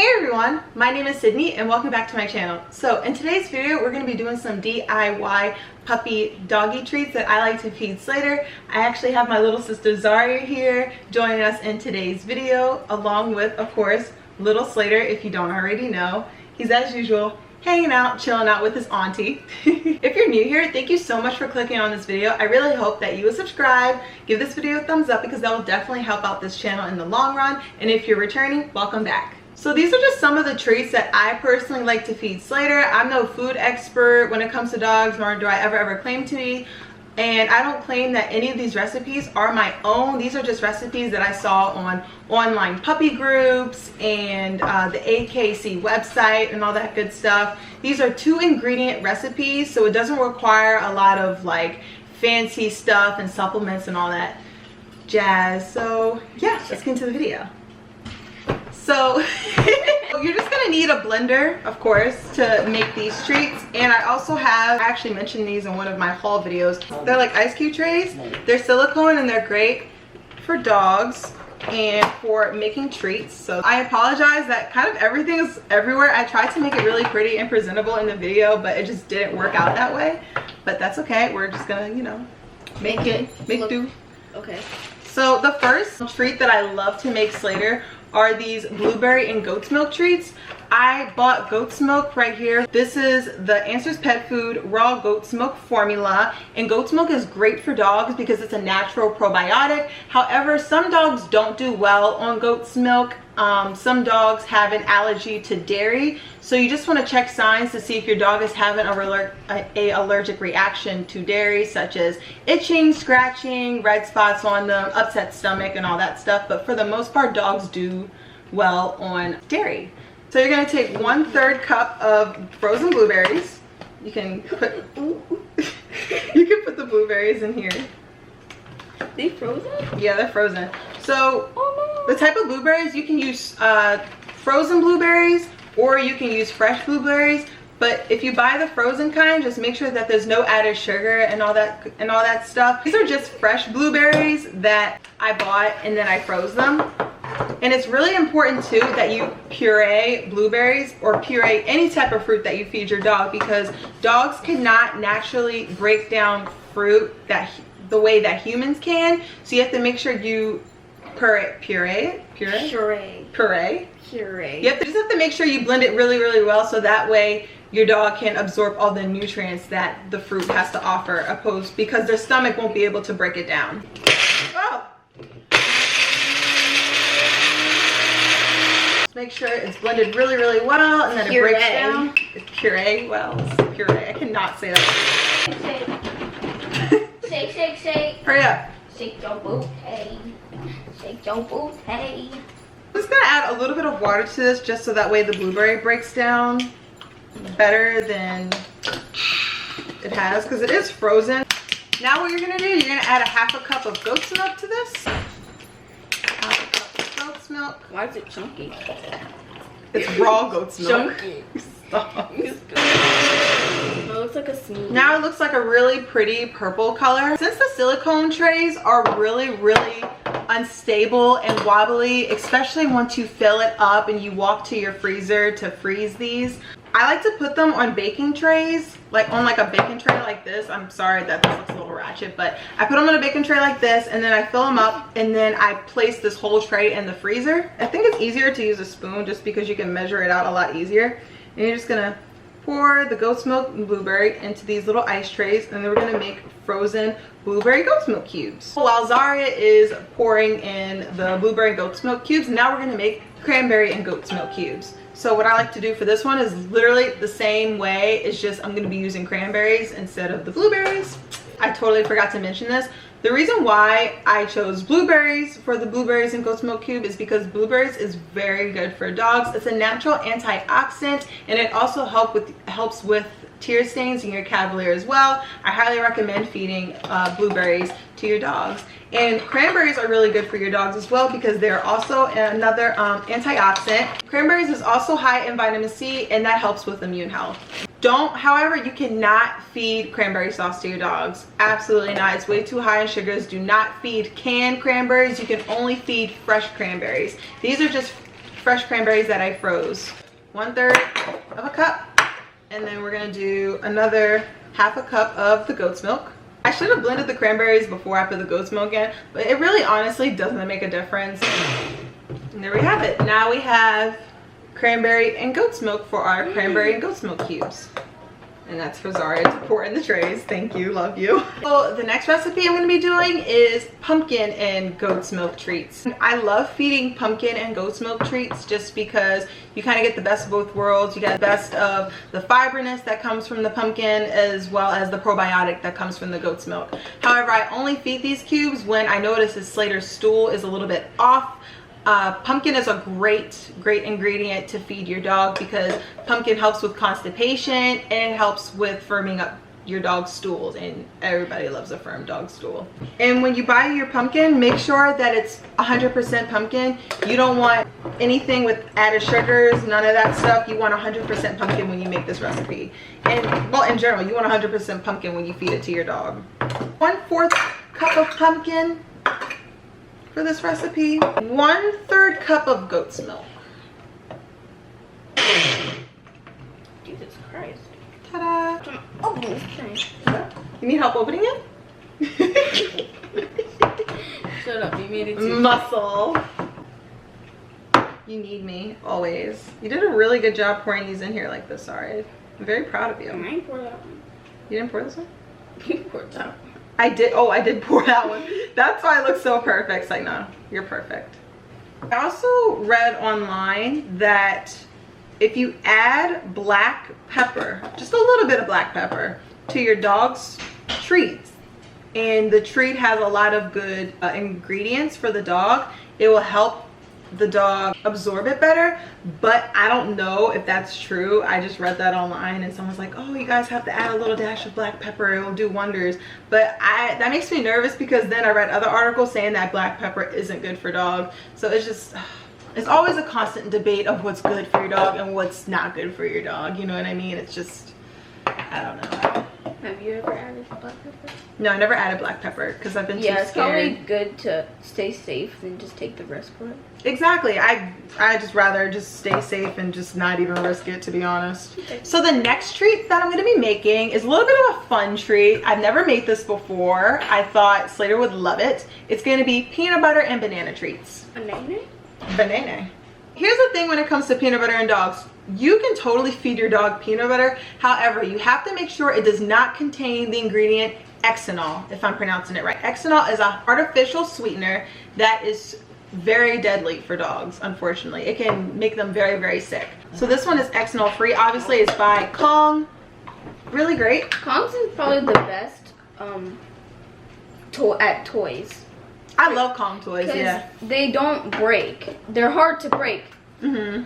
Hey everyone, my name is Sydney and welcome back to my channel. So in today's video, we're going to be doing some DIY puppy doggy treats that I like to feed Slater. I actually have my little sister Zaria here joining us in today's video, along with, of course, little Slater, if you don't already know. He's, as usual, hanging out, chilling out with his auntie. If you're new here, thank you so much for clicking on this video. I really hope that you will subscribe, give this video a thumbs up because that will definitely help out this channel in the long run. And if you're returning, welcome back. So these are just some of the treats that I personally like to feed Slater. I'm no food expert when it comes to dogs, nor do I ever claim to be. And I don't claim that any of these recipes are my own. These are just recipes that I saw on online puppy groups and the AKC website and all that good stuff. These are 2-ingredient recipes, so it doesn't require a lot of like fancy stuff and supplements and all that jazz. So yeah, let's get into the video. So you're just gonna need a blender, of course, to make these treats. And I also have, I actually mentioned these in one of my haul videos. They're like ice cube trays. They're silicone and they're great for dogs and for making treats. So I apologize that kind of everything is everywhere. I tried to make it really pretty and presentable in the video, but it just didn't work out that way. But that's okay. We're just gonna, you know, make do. Okay. So the first treat that I love to make Slater are these blueberry and goat's milk treats. I bought goat's milk right here. This is the Answers Pet Food raw goat's milk formula, and goat's milk is great for dogs because it's a natural probiotic. However, some dogs don't do well on goat's milk. Some dogs have an allergy to dairy, so you just want to check signs to see if your dog is having a allergic reaction to dairy, such as itching, scratching, red spots on them, upset stomach, and all that stuff. But for the most part, dogs do well on dairy. So you're going to take 1/3 cup of frozen blueberries. You can put the blueberries in here. They frozen? Yeah, they're frozen. So the type of blueberries, you can use frozen blueberries or you can use fresh blueberries. But if you buy the frozen kind, just make sure that there's no added sugar and all that stuff. These are just fresh blueberries that I bought and then I froze them. And it's really important too that you puree blueberries or puree any type of fruit that you feed your dog, because dogs cannot naturally break down fruit the way that humans can. So you have to make sure you puree. You just have to make sure you blend it really well, so that way your dog can absorb all the nutrients that the fruit has to offer, because their stomach won't be able to break it down. Oh! Make sure it's blended really well and then it breaks down. It's puree. Well, it's puree. I cannot say that. Shake. Hurry up. Shake your booty. Shake your booty. I'm just gonna add a little bit of water to this just so that way the blueberry breaks down better than it has, because it is frozen. Now what you're gonna do, you're gonna add a 1/2 cup of goat's milk to this. 1/2 cup of goat's milk. Why is it chunky? It's raw goat's milk. Chunky. Stop. It looks like a smoothie. Now it looks like a really pretty purple color. Since the silicone trays are really unstable and wobbly, especially once you fill it up and you walk to your freezer to freeze these, I like to put them on baking trays, like on a baking tray like this. I'm sorry that this looks a little ratchet, but I put them on a baking tray like this, and then I fill them up, and then I place this whole tray in the freezer. I think it's easier to use a spoon just because you can measure it out a lot easier. And you're just gonna pour the goat's milk and blueberry into these little ice trays, and then we're gonna make frozen blueberry goat's milk cubes. While Zaria is pouring in the blueberry goat's milk cubes, now we're gonna make cranberry and goat's milk cubes. So what I like to do for this one is literally the same way. It's just I'm gonna be using cranberries instead of the blueberries. I totally forgot to mention this. The reason why I chose blueberries for the blueberries and goat's milk cube is because blueberries is very good for dogs. It's a natural antioxidant, and it also helps with tear stains in your Cavalier as well. I highly recommend feeding blueberries to your dogs. And cranberries are really good for your dogs as well because they're also another antioxidant. Cranberries is also high in vitamin C, and that helps with immune health. However, you cannot feed cranberry sauce to your dogs. Absolutely not. It's way too high in sugars. Do not feed canned cranberries. You can only feed fresh cranberries. These are just fresh cranberries that I froze. 1/3 of a cup. And then we're gonna do another half a cup of the goat's milk. I should have blended the cranberries before I put the goat's milk in, but it really honestly doesn't make a difference. And there we have it. Now we have cranberry and goat's milk for our cranberry and goat's milk cubes. And that's for Zaria to pour in the trays. Thank you, love you. So the next recipe I'm gonna be doing is pumpkin and goat's milk treats. I love feeding pumpkin and goat's milk treats just because you kind of get the best of both worlds. You get the best of the fiberness that comes from the pumpkin as well as the probiotic that comes from the goat's milk. However, I only feed these cubes when I notice that Slater's stool is a little bit off. Pumpkin is a great ingredient to feed your dog because pumpkin helps with constipation and it helps with firming up your dog's stools, and everybody loves a firm dog stool. And when you buy your pumpkin, make sure that it's 100% pumpkin. You don't want anything with added sugars, none of that stuff. You want 100% pumpkin when you make this recipe. And well, in general, you want 100% pumpkin when you feed it to your dog. 1/4 cup of pumpkin for this recipe. 1/3 cup of goat's milk. Jesus Christ. Ta-da! Open this thing. You need help opening it? Shut up, you made it too. Muscle. You need me, always. You did a really good job pouring these in here like this, sorry. I'm very proud of you. I ain't pour that one. You didn't pour this one? You poured that one. I did. Oh, I did pour that one. That's why it looks so perfect. It's like, no, you're perfect. I also read online that if you add black pepper, just a little bit of black pepper, to your dog's treats, and the treat has a lot of good ingredients for the dog, it will help the dog absorb it better. But I don't know if that's true. I just read that online and someone's like, oh, you guys have to add a little dash of black pepper, it will do wonders. But that makes me nervous because then I read other articles saying that black pepper isn't good for dogs. So it's just, it's always a constant debate of what's good for your dog and what's not good for your dog, you know what I mean? It's just, I don't know. Have you ever added black pepper? No, I never added black pepper because I've been too scared. Yeah, it's probably good to stay safe than just take the risk for it. Exactly. I just rather just stay safe and just not even risk it, to be honest. Okay. So the next treat that I'm going to be making is a little bit of a fun treat. I've never made this before. I thought Slater would love it. It's going to be peanut butter and banana treats. Banana? Banana. Here's the thing when it comes to peanut butter and dogs. You can totally feed your dog peanut butter. However, you have to make sure it does not contain the ingredient xylitol, if I'm pronouncing it right. Xylitol is an artificial sweetener that is very deadly for dogs, unfortunately. It can make them very, very sick. So this one is xylitol free. Obviously, it's by Kong. Really great. Kong's is probably the best at toys. I love Kong toys, yeah. They don't break. They're hard to break. Mm-hmm.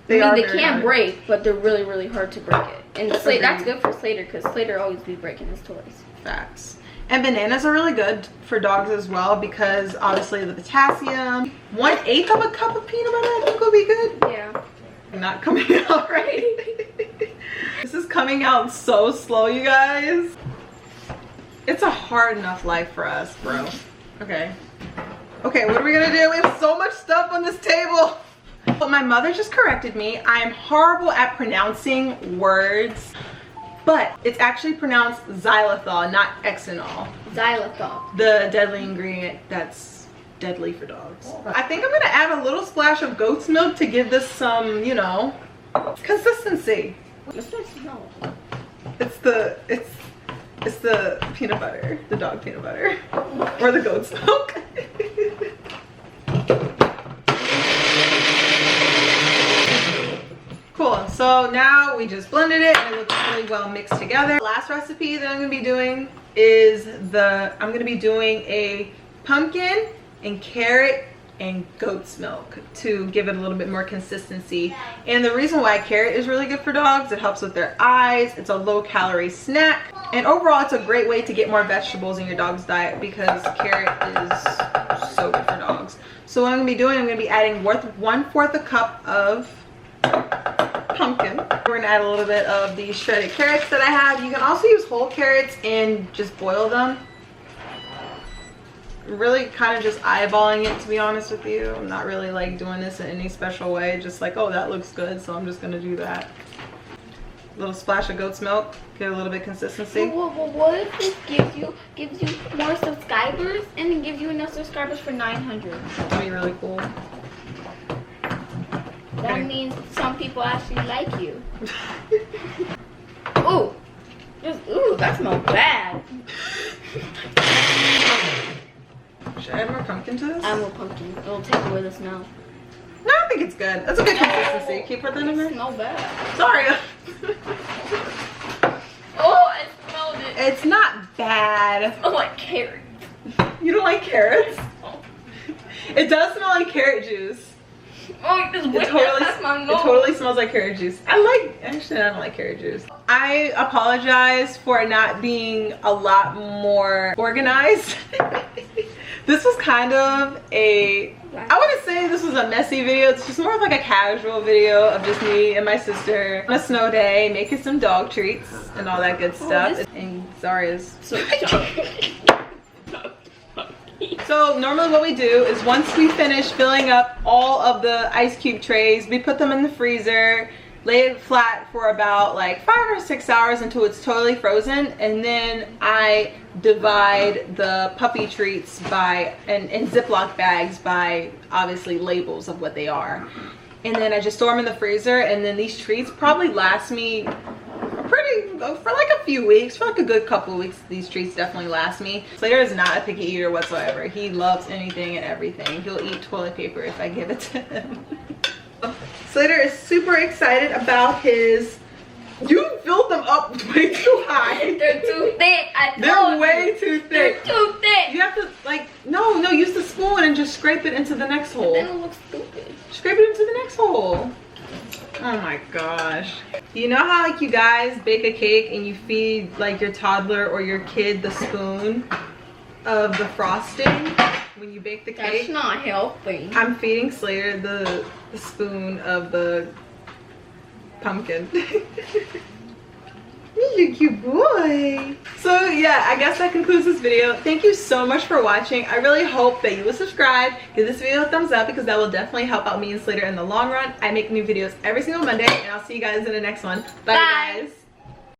They can't break, but they're really, really hard to break it. And that's good for Slater because Slater always be breaking his toys. Facts. And bananas are really good for dogs as well because obviously the potassium. 1/8 of a cup of peanut butter I think will be good. Yeah. Not coming out right. This is coming out so slow, you guys. It's a hard enough life for us, bro. Okay. Okay, what are we gonna do? We have so much stuff on this table. But my mother just corrected me. I am horrible at pronouncing words, but it's actually pronounced xylitol, not xylitol. Xylitol. The deadly ingredient that's deadly for dogs. I think I'm gonna add a little splash of goat's milk to give this some, you know, consistency. What's that smell? It's the peanut butter, the dog peanut butter, or the goat's milk. Cool, so now we just blended it and it looks really well mixed together. The last recipe that I'm gonna be doing is I'm gonna be doing a pumpkin and carrot and goat's milk to give it a little bit more consistency. And the reason why carrot is really good for dogs, it helps with their eyes, it's a low calorie snack, and overall it's a great way to get more vegetables in your dog's diet because carrot is so good for dogs. So what I'm gonna be doing, I'm gonna be adding 1/4 a cup of pumpkin. We're gonna add a little bit of the shredded carrots that I have. You can also use whole carrots and just boil them. really kind of just eyeballing it, to be honest with you. I'm not really like doing this in any special way. Just like, oh, that looks good, so I'm just gonna do that. Little splash of goat's milk, get a little bit consistency. Well, what if this gives you more subscribers and then gives you enough subscribers for 900? That'd be really cool. That means some people actually like you. Ooh, that smells bad. Should I add more pumpkin to this? Add more pumpkin. It'll take away the smell. No, I think it's good. That's a good consistency. Can you put that in there? It smells bad. Sorry. Oh, I smelled it. It's not bad. It smells like carrots. You don't like carrots? It does smell like carrot juice. Oh, this It totally smells like carrot juice. Actually, I don't like carrot juice. I apologize for not being a lot more organized. This was kind of I wouldn't say this was a messy video. It's just more of like a casual video of just me and my sister on a snow day making some dog treats and all that good stuff. And Zaria's so So normally what we do is once we finish filling up all of the ice cube trays, we put them in the freezer, lay it flat for about like 5 or 6 hours until it's totally frozen, and then I divide the puppy treats in Ziploc bags by obviously labels of what they are. And then I just store them in the freezer, and then these treats probably last me for like a few weeks, for like a good couple of weeks. These treats definitely last me. Slater is not a picky eater whatsoever. He loves anything and everything. He'll eat toilet paper if I give it to him. Slater is super excited about his. You filled them up way too high. They're too thick. They're way too thick. They're too thick. You have to no, use the spoon and just scrape it into the next hole. Then it looks stupid. Scrape it into the next hole. Oh my gosh. You know how like you guys bake a cake and you feed like your toddler or your kid the spoon of the frosting when you bake the cake? That's not healthy. I'm feeding Slater the spoon of the pumpkin. You're a cute boy. So yeah, I guess that concludes this video. Thank you so much for watching. I really hope that you will subscribe, give this video a thumbs up, because that will definitely help out me and Slater in the long run. I make new videos every single Monday, and I'll see you guys in the next one. Bye. Guys.